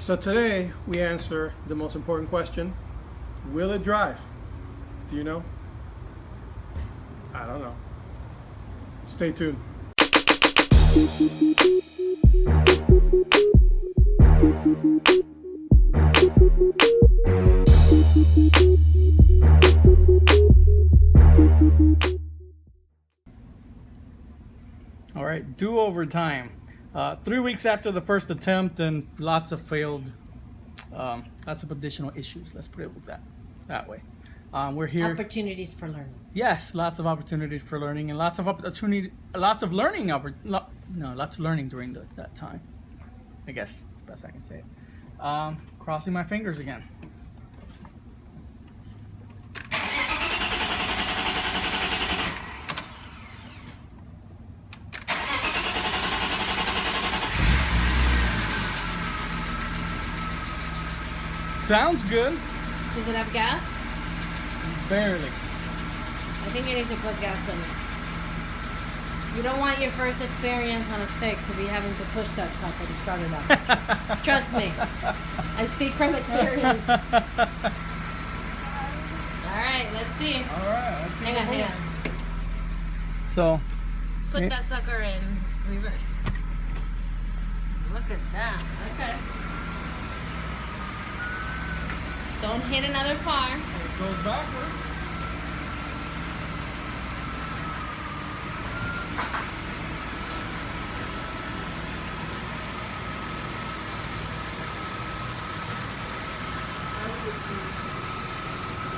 So today we answer the most important question: will it drive? Do you know? I don't know. Stay tuned. All right, do-over time. 3 weeks after the first attempt, and lots of failed, lots of additional issues. Let's put it that way. We're here. Opportunities for learning. Yes, lots of opportunities for learning, and lots of learning during that time. I guess it's the best I can say it. Crossing my fingers again. Sounds good. Does it have gas? Barely. I think you need to put gas in it. You don't want your first experience on a stick to be having to push that sucker to start it up. Trust me. I speak from experience. Alright, let's see. Alright, let's see. Hang on. So, Put that sucker in reverse. Look at that. Okay. Don't hit another car. it goes backwards.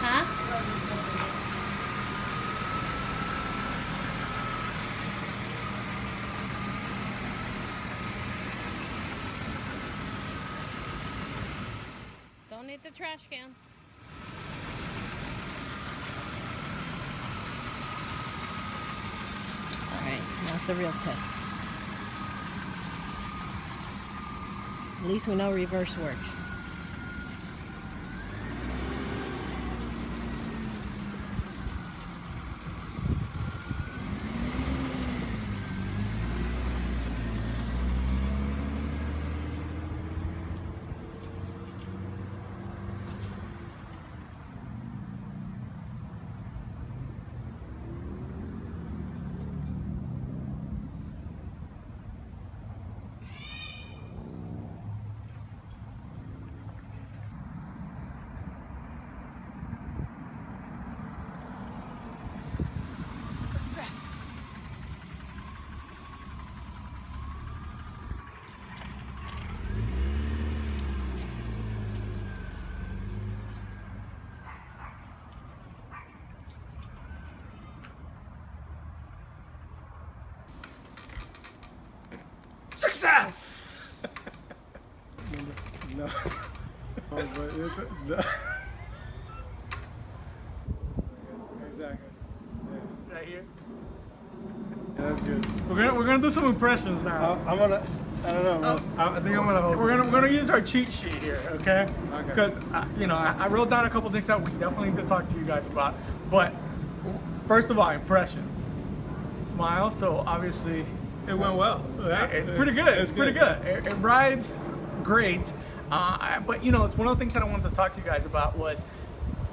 Huh? Don't hit the trash can. Alright, that's the real test. At least we know reverse works. Success! No. No. Exactly. Yeah. Right here. Yeah, that's good. We're gonna do some impressions now. I don't know. I think I'm gonna hold. We're gonna use our cheat sheet here, okay? Okay. Because I wrote down a couple things that we definitely need to talk to you guys about. But first of all, impressions. Smile. So obviously It went well. it's pretty good. It's pretty good. It rides great. But it's one of the things that I wanted to talk to you guys about was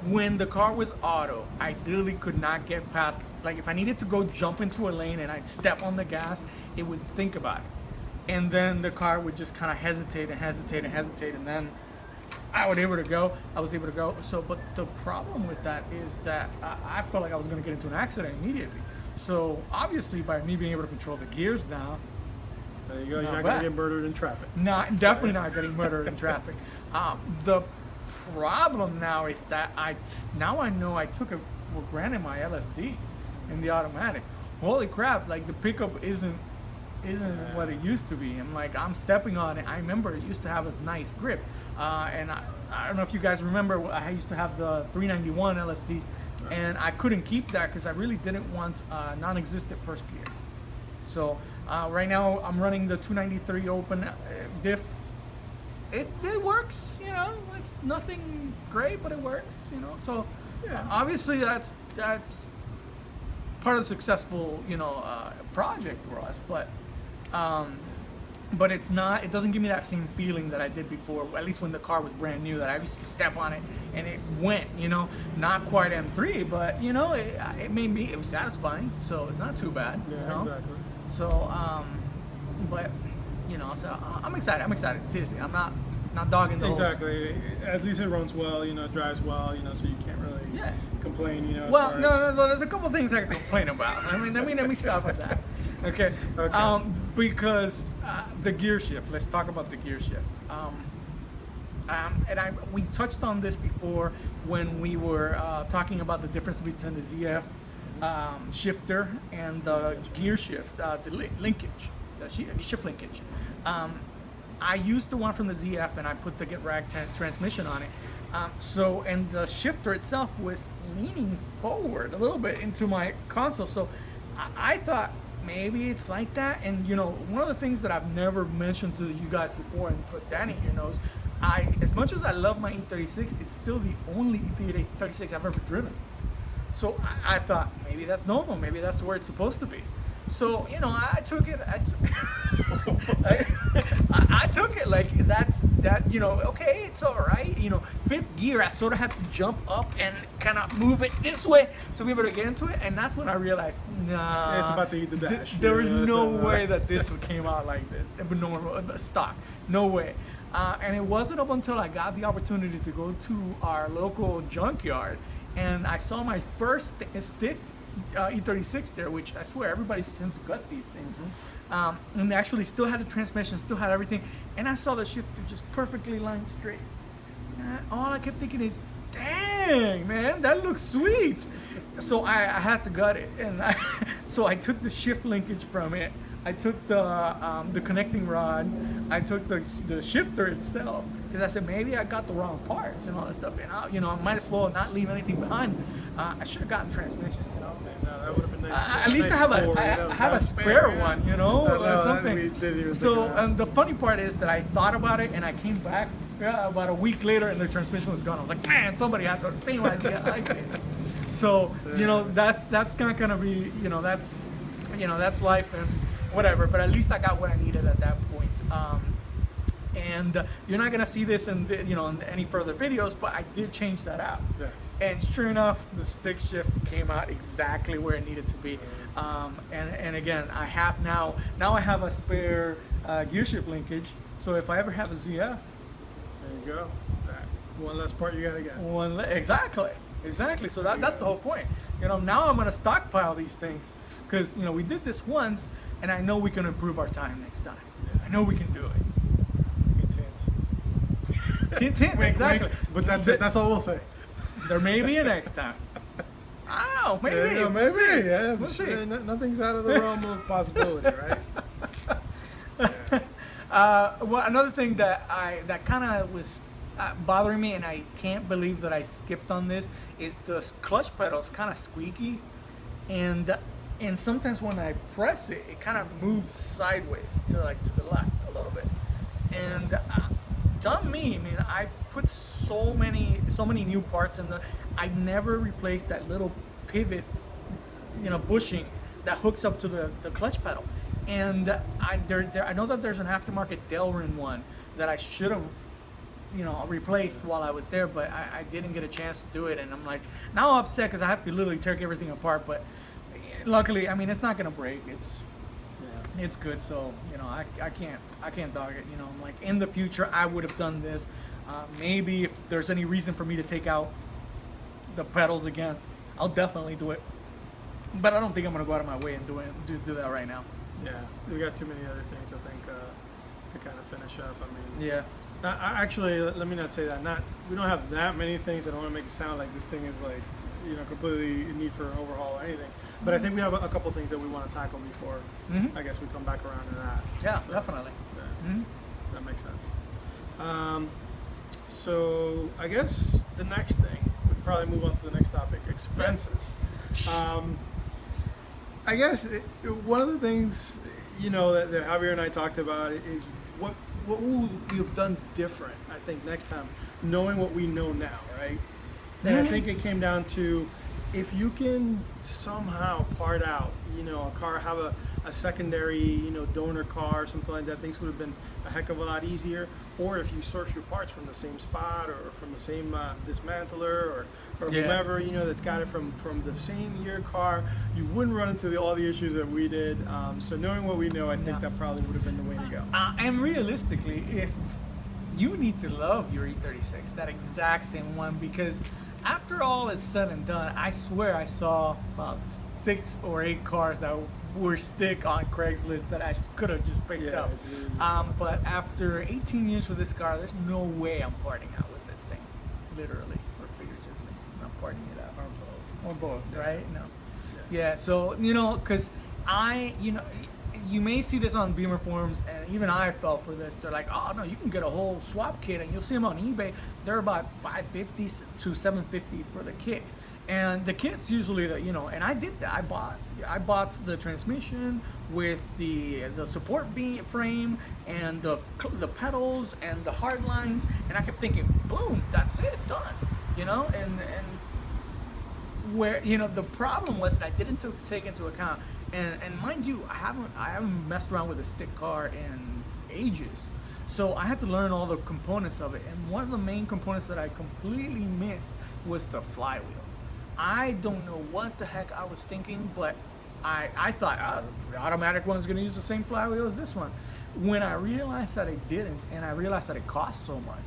when the car was auto, I literally could not get past. Like if I needed to go jump into a lane and I'd step on the gas, it would think about it. And then the car would just kind of hesitate, and then I was able to go. So, but the problem with that is that I felt like I was going to get into an accident immediately. So obviously, by me being able to control the gears now, There you go. You're Not not gonna bad. get murdered in traffic. definitely not getting murdered in traffic. The problem now is that I know I took it for granted my LSD in the automatic. Holy crap! Like the pickup isn't what it used to be. I'm stepping on it. I remember it used to have this nice grip, and I don't know if you guys remember. I used to have the 391 LSD, and I couldn't keep that because I really didn't want non-existent first gear. So right now I'm running the 293 open diff. It works, It's nothing great, but it works, So Yeah. obviously that's part of the successful, project for us. But but it's not. It doesn't give me that same feeling that I did before. At least when the car was brand new, that I used to step on it and it went. You know, not quite M3, but you know, it made me. It was satisfying, so it's not too bad. Yeah, you know? exactly. So, but you know, so I'm excited. I'm excited. Seriously, I'm not dogging the Exactly. At least it runs well, you know, drives well, you know, so you can't really complain, you know. Well, as no, far as... there's a couple things I can complain about. I mean, let me stop at that. Okay. Okay. Because the gear shift. Let's talk about the gear shift. We touched on this before when we were talking about the difference between the ZF shifter and the gear shift, the linkage, the shift linkage. I used the one from the ZF and I put the Get Rag transmission on it. And the shifter itself was leaning forward a little bit into my console. So I thought maybe it's like that. And you know, one of the things that I've never mentioned to you guys before, and put Danny here knows, as much as I love my E36, it's still the only E36 I've ever driven. So I thought maybe that's normal, maybe that's where it's supposed to be. So you know, I took it. I took it like that. You know, okay, it's all right. You know, fifth gear, I sort of had to jump up and kind of move it this way to be able to get into it, and that's when I realized, nah, it's about to eat the dash. There is no way that this came out like this, normal stock. No way. And it wasn't up until I got the opportunity to go to our local junkyard, and I saw my first stick. E36 there, which I swear everybody tends to gut these things, and they actually still had the transmission, still had everything, and I saw the shifter just perfectly lined straight. And all I kept thinking is, dang man, that looks sweet. So I had to gut it, and so I took the shift linkage from it, I took the connecting rod, I took the shifter itself, because I said maybe I got the wrong parts and all that stuff, and I might as well not leave anything behind. I should have gotten transmission, you know. No, that would have been nice. At least I have a spare one, you know, or something. So the funny part is that I thought about it and I came back about a week later and the transmission was gone. I was like, man, somebody had the same idea I did. So you know, that's not gonna be, that's life and whatever. But at least I got what I needed at that point. And you're not gonna see this in any further videos, but I did change that out. Yeah. And sure enough, the stick shift came out exactly where it needed to be. And again, I have now I have a spare gear shift linkage. So if I ever have a ZF, there you go. One less part you gotta get. Exactly. So that's the whole point. You know, now I'm gonna stockpile these things because we did this once, and I know we can improve our time next time. Yeah. I know we can do it. Hint, exactly. But that's it. That's all we'll say. There may be a next time. I don't know, maybe. Yeah, maybe. We'll see. Yeah, We'll see. Nothing's out of the realm of possibility, right? Yeah. Well, another thing that kind of was bothering me, and I can't believe that I skipped on this, is the clutch pedal's kind of squeaky, and sometimes when I press it, it kind of moves sideways to the left a little bit, and. Dumb me. I mean, I put so many new parts in I never replaced that little pivot, bushing that hooks up to the clutch pedal. And I know that there's an aftermarket Delrin one that I should have, replaced while I was there, but I didn't get a chance to do it. And I'm like, now I'm upset because I have to literally tear everything apart. But luckily, I mean, it's not gonna break. It's good, so I can't dog it. Like in the future, I would have done this. Maybe if there's any reason for me to take out the pedals again, I'll definitely do it. But I don't think I'm gonna go out of my way and do that right now. Yeah, we got too many other things I think to kind of finish up. I mean, yeah. Actually, let me not say that. We don't have that many things. I don't want to make it sound like this thing is like completely in need for an overhaul or anything. But I think we have a couple things that we want to tackle before I guess we come back around to that. Yeah, so, definitely. Yeah, that makes sense. So I guess the next thing, we can probably move on to the next topic, expenses. I guess one of the things that Javier and I talked about is what we have done different. I think next time, knowing what we know now, right? And I think it came down to if you can somehow part out, a car, have a secondary, donor car or something like that, things would have been a heck of a lot easier. Or if you source your parts from the same spot or from the same dismantler or whomever, that's got it from the same year car, you wouldn't run into all the issues that we did. So knowing what we know, I think that probably would have been the way to go. And realistically, if you need to love your E36, that exact same one, because after all is said and done, I swear I saw about 6 or 8 cars that were stick on Craigslist that I could have just picked up. But after 18 years with this car, there's no way I'm parting out with this thing, literally or figuratively. I'm parting it out. Or both, right? No. Yeah, so, because you may see this on Beamer forums, and even I fell for this. They're like, oh no, you can get a whole swap kit, and you'll see them on eBay. They're about $550 to $750 for the kit, and the kit's usually and I did that. I bought the transmission with the support beam frame and the pedals and the hard lines, and I kept thinking, boom, that's it, done. And where the problem was that I didn't take into account. And mind you, I haven't messed around with a stick car in ages, so I had to learn all the components of it. And one of the main components that I completely missed was the flywheel. I don't know what the heck I was thinking, but I thought the automatic one is going to use the same flywheel as this one. When I realized that it didn't, and I realized that it cost so much,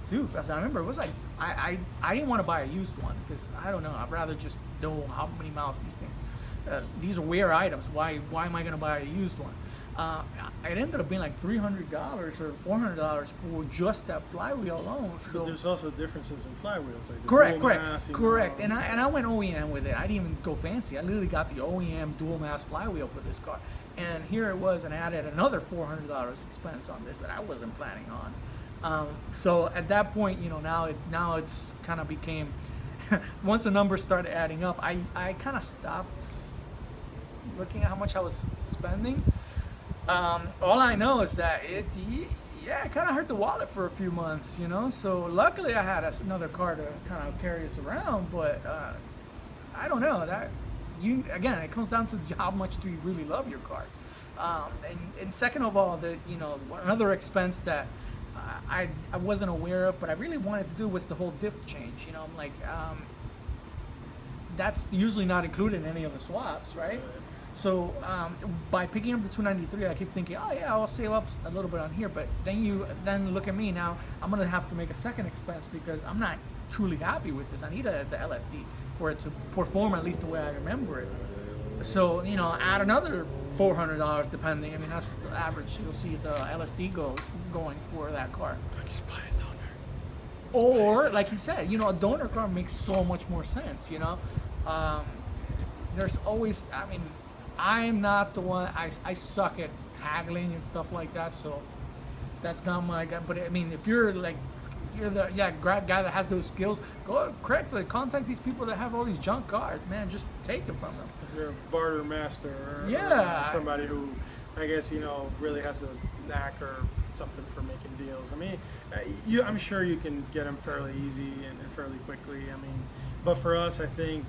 too. Because I remember it was like I didn't want to buy a used one because I don't know. I'd rather just know how many miles these things. These are wear items. Why am I going to buy a used one? It ended up being like $300 or $400 for just that flywheel alone. So there's also differences in flywheels. Like correct. And I went OEM with it. I didn't even go fancy. I literally got the OEM dual mass flywheel for this car. And here it was, and I added another $400 expense on this that I wasn't planning on. So at that point, now it's kind of became, once the numbers started adding up, I kind of stopped looking at how much I was spending. All I know is that it kind of hurt the wallet for a few months, So luckily I had another car to kind of carry us around, but I don't know that. Again, it comes down to how much do you really love your car. And second of all, another expense that I wasn't aware of, but I really wanted to do was the whole diff change. I'm like, that's usually not included in any of the swaps, right? So by picking up the 293, I keep thinking, oh yeah, I'll save up a little bit on here. But then look at me now. I'm gonna have to make a second expense because I'm not truly happy with this. I need the LSD for it to perform at least the way I remember it. So add another $400 depending. I mean, that's the average. You'll see the LSD going for that car. Just buy a donor. Or like he said, a donor car makes so much more sense. There's always. I mean, I'm not the one. I suck at haggling and stuff like that. So that's not my guy. But I mean, if you're the guy that has those skills, go to Craigslist, contact these people that have all these junk cars, man. Just take them from them. If you're a barter master, or somebody who, I guess really has a knack or something for making deals. I mean, I'm sure you can get them fairly easy and fairly quickly. I mean, but for us, I think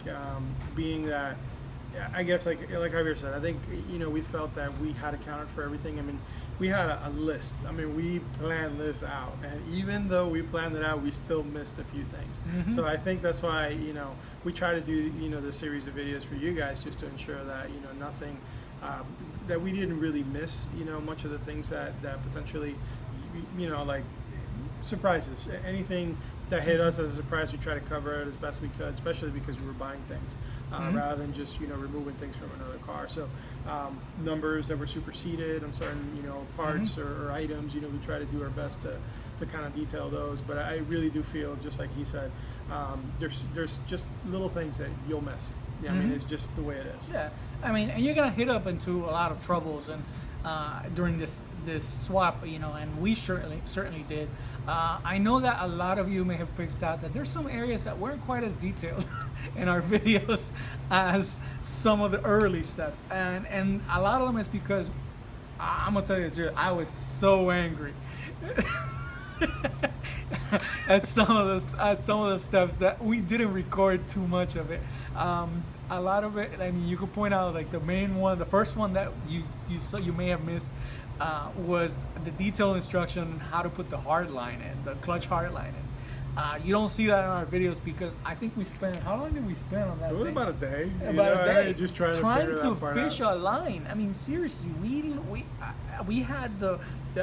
being that, I guess like Javier said, I think we felt that we had accounted for everything. I mean, we had a list. I mean, we planned this out, and even though we planned it out, we still missed a few things. Mm-hmm. So I think that's why we try to do this series of videos for you guys, just to ensure that nothing that we didn't really miss. Much of the things that potentially like surprises. Anything that hit us as a surprise, we try to cover it as best we could, especially because we were buying things rather than just removing things from another car. So numbers that were superseded on certain parts or items, we try to do our best to kind of detail those. But I really do feel, just like he said, there's just little things that you'll miss. Yeah, I mean, it's just the way it is. Yeah, I mean, and you're gonna hit up into a lot of troubles and during this swap, and we certainly did. I know that a lot of you may have picked out that there's some areas that weren't quite as detailed in our videos as some of the early steps, and a lot of them is because I'm gonna tell you the truth, I was so angry at some of the steps that we didn't record too much of it. A lot of it. I mean, you could point out like the main one, the first one that you saw, you may have missed, was the detailed instruction on how to put the hard line in, the clutch hard line in. You don't see that in our videos because I think we spent, how long did we spend on that? It was thing? about a day. About a day, just trying to that part fish out. a line. I mean, seriously, we had the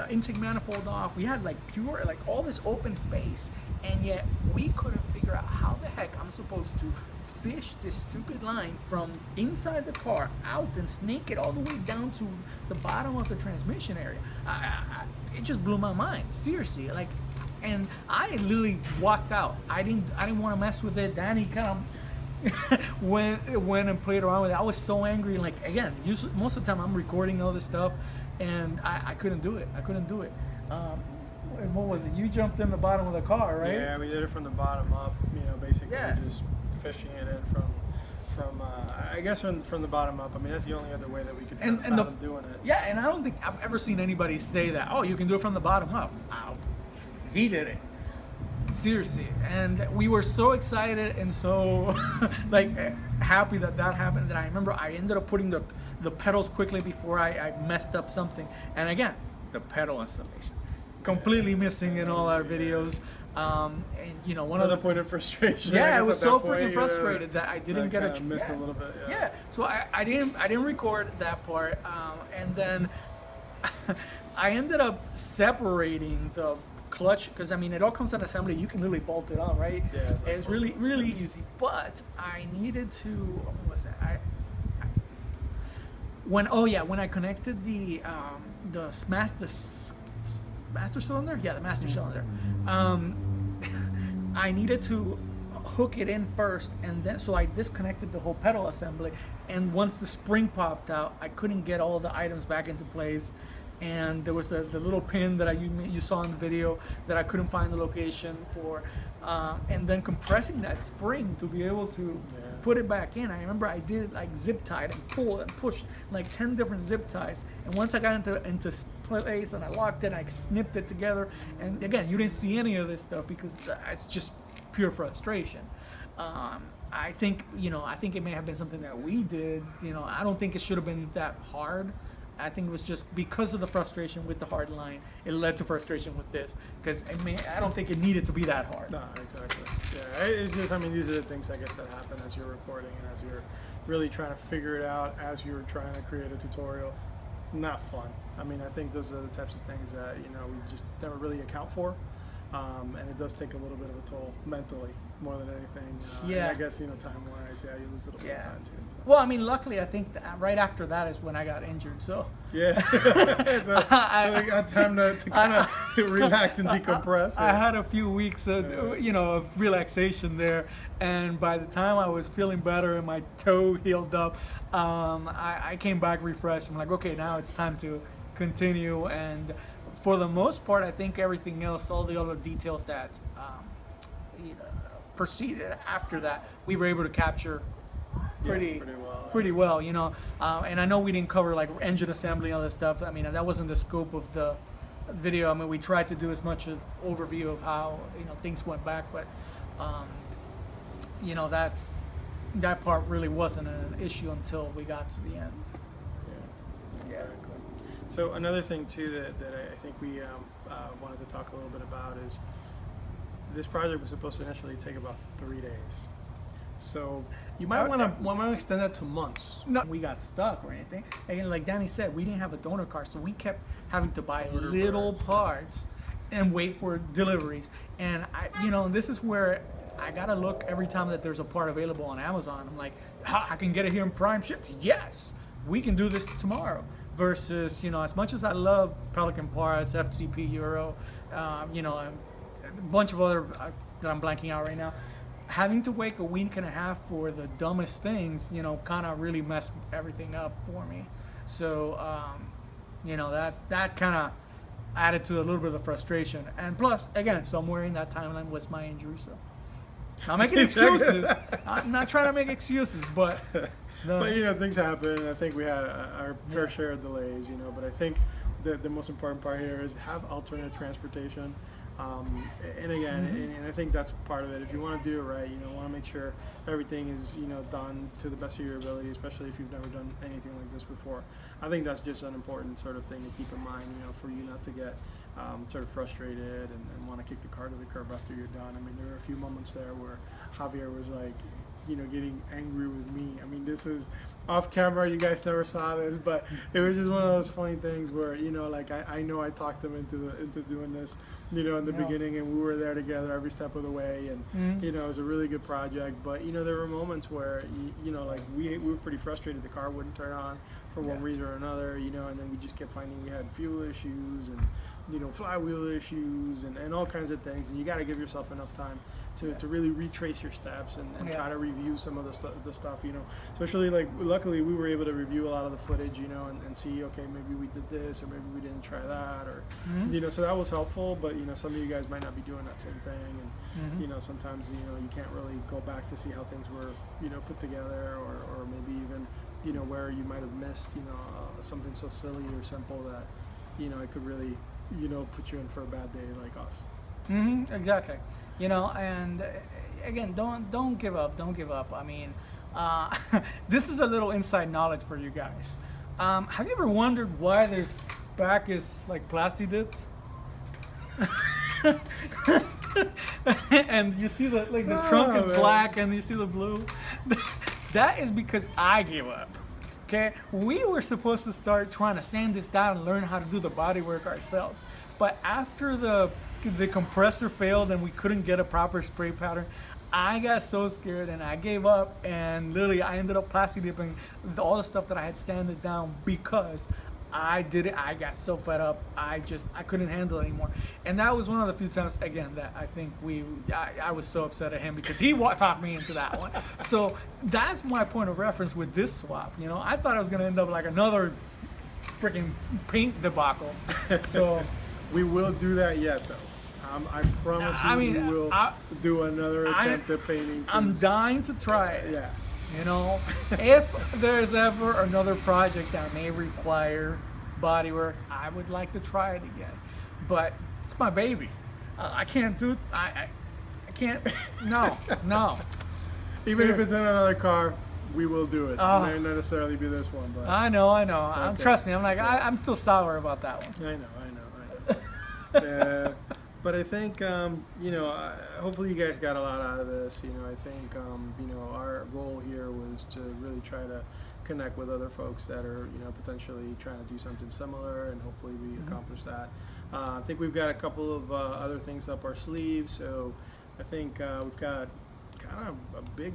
intake manifold off. We had like pure, like all this open space, and yet we couldn't figure out how the heck I'm supposed to fish this stupid line from inside the car out and snake it all the way down to the bottom of the transmission area. It just blew my mind, seriously. Like, and I literally walked out. I didn't want to mess with it. Danny kind of went and played around with it. I was so angry. Like, again, most of the time I'm recording all this stuff, and I couldn't do it. What was it? You jumped in the bottom of the car, right? Yeah, we did it from the bottom up. Basically Yeah. just fishing it in from I guess from the bottom up. I mean, that's the only other way that we could fathom doing it. Yeah, and I don't think I've ever seen anybody say that. Oh, you can do it from the bottom up. Ow. He did it. Seriously, and we were so excited and so like happy that happened that I remember I ended up putting the pedals quickly before I messed up something. And again, the pedal installation completely missing in all our videos. And one Another of the point of frustration. yeah, I was so freaking freaking frustrated that I didn't get a missed a little bit. yeah. So I didn't record that part, and then I ended up separating the clutch because I mean it all comes in assembly. You can really bolt it on, right? Yeah, It's really easy. But I needed to. What was that? When I connected the master cylinder, yeah, the master cylinder. I needed to hook it in first, and then so I disconnected the whole pedal assembly. And once the spring popped out, I couldn't get all the items back into place. And there was the little pin that you saw in the video that I couldn't find the location for, and then compressing that spring to be able to put it back in. I remember I did it like zip tied and pulled and pushed like 10 different zip ties. And once I got into place and I locked it, I snipped it together. And again, you didn't see any of this stuff because it's just pure frustration. I think it may have been something that we did. I don't think it should have been that hard. I think it was just because of the frustration with the hard line, it led to frustration with this. Because I don't think it needed to be that hard. No, exactly. Yeah, it's just, these are the things, I guess, that happen as you're recording and as you're really trying to figure it out as you're trying to create a tutorial. Not fun. I think those are the types of things that, we just never really account for. And it does take a little bit of a toll mentally more than anything. Yeah. And I guess, time-wise, you lose a little bit of time too. So. Well, luckily, I think that right after that is when I got injured, so. Yeah. So you got time to kind of relax and decompress. I had a few weeks of relaxation there, and by the time I was feeling better and my toe healed up, I came back refreshed. I'm like, okay, now it's time to continue. And for the most part, I think everything else, all the other details that proceeded after that, we were able to capture pretty well. And I know we didn't cover like engine assembly and all that stuff. That wasn't the scope of the video. We tried to do as much of overview of how things went back, but that part really wasn't an issue until we got to the end. Yeah, exactly. So another thing too that I think we wanted to talk a little bit about is this project was supposed to initially take about 3 days. So you might want to extend that to months. No, we got stuck or anything. And like Danny said, we didn't have a donor car, so we kept having to buy little parts and wait for deliveries. And this is where I gotta look every time that there's a part available on Amazon. I'm like, I can get it here in Prime Ship. Yes, we can do this tomorrow. Versus, as much as I love Pelican Parts, FCP Euro, a bunch of other that I'm blanking out right now, having to wait a week and a half for the dumbest things, kind of really messed everything up for me. So, that kind of added to a little bit of frustration. And plus, again, somewhere in that timeline was my injury. So, I'm making excuses. I'm not trying to make excuses, but. But things happen. I think we had our fair share of delays. But I think the most important part here is have alternate transportation. And again, and I think that's part of it. If you want to do it right, want to make sure everything is, done to the best of your ability, especially if you've never done anything like this before. I think that's just an important sort of thing to keep in mind, for you not to get sort of frustrated and want to kick the car to the curb after you're done. I mean, there were a few moments there where Javier was like, getting angry with me. I mean, this is off camera, you guys never saw this, but it was just one of those funny things where, like I know I talked him into doing this, in the beginning, and we were there together every step of the way, and it was a really good project. But there were moments where like we were pretty frustrated. The car wouldn't turn on for one reason or another, and then we just kept finding we had fuel issues and flywheel issues and all kinds of things, and you got to give yourself enough time to really retrace your steps and try to review some of the stuff, especially like luckily we were able to review a lot of the footage, and see, okay, maybe we did this or maybe we didn't try that, or so that was helpful. But some of you guys might not be doing that same thing, and sometimes you can't really go back to see how things were put together, or maybe even where you might have missed something so silly or simple that it could really put you in for a bad day like us. Exactly. And again, don't give up. Don't give up. I mean, this is a little inside knowledge for you guys. Have you ever wondered why their back is like plasti dipped? And you see the trunk is black, and you see the blue. That is because I gave up. Okay, we were supposed to start trying to sand this down and learn how to do the body work ourselves. But after the compressor failed and we couldn't get a proper spray pattern, I got so scared and I gave up, and literally I ended up plastic dipping all the stuff that I had sanded down because I did it. I got so fed up. I couldn't handle it anymore. And that was one of the few times, again, that I think I was so upset at him because he talked me into that one. So that's my point of reference with this swap. I thought I was going to end up like another freaking paint debacle. So we will do that yet, though. I promise you, we will do another attempt at painting. I'm dying to try it. Yeah. If there's ever another project that may require bodywork, I would like to try it again. But it's my baby. I can't do. I can't. No. Even if it's in another car, we will do it. It may not necessarily be this one, but I know. Okay. Trust me. I'm like I'm still sour about that one. I know. But I think, hopefully you guys got a lot out of this. I think, our goal here was to really try to connect with other folks that are, potentially trying to do something similar, and hopefully we accomplish that. I think we've got a couple of other things up our sleeves, so I think we've got kind of a big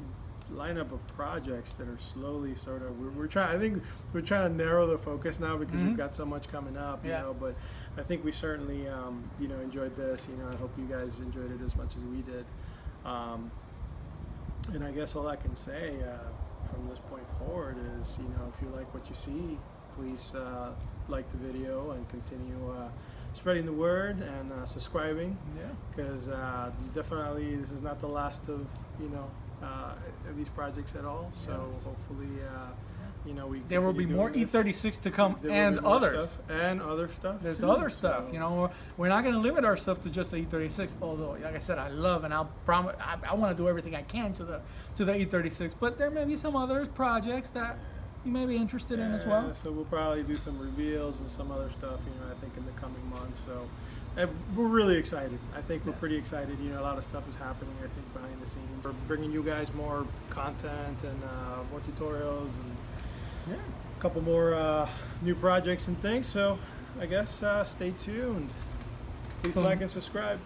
lineup of projects that are slowly sort of we're trying. I think we're trying to narrow the focus now because we've got so much coming up, but I think we certainly enjoyed this. I hope you guys enjoyed it as much as we did, and I guess all I can say from this point forward is, if you like what you see, please like the video and continue spreading the word and subscribing, because definitely this is not the last of these projects at all. So hopefully, there will be more E36 to come, and others. Other stuff. There's other stuff. We're not going to limit ourselves to just the E36. Although, like I said, I love and I'll promise I want to do everything I can to the E36. But there may be some other projects that you may be interested in as well. So we'll probably do some reveals and some other stuff. I think in the coming months. So. We're really excited. I think we're pretty excited. A lot of stuff is happening, I think, behind the scenes. We're bringing you guys more content and more tutorials and a couple more new projects and things. So I guess stay tuned. Please like and subscribe.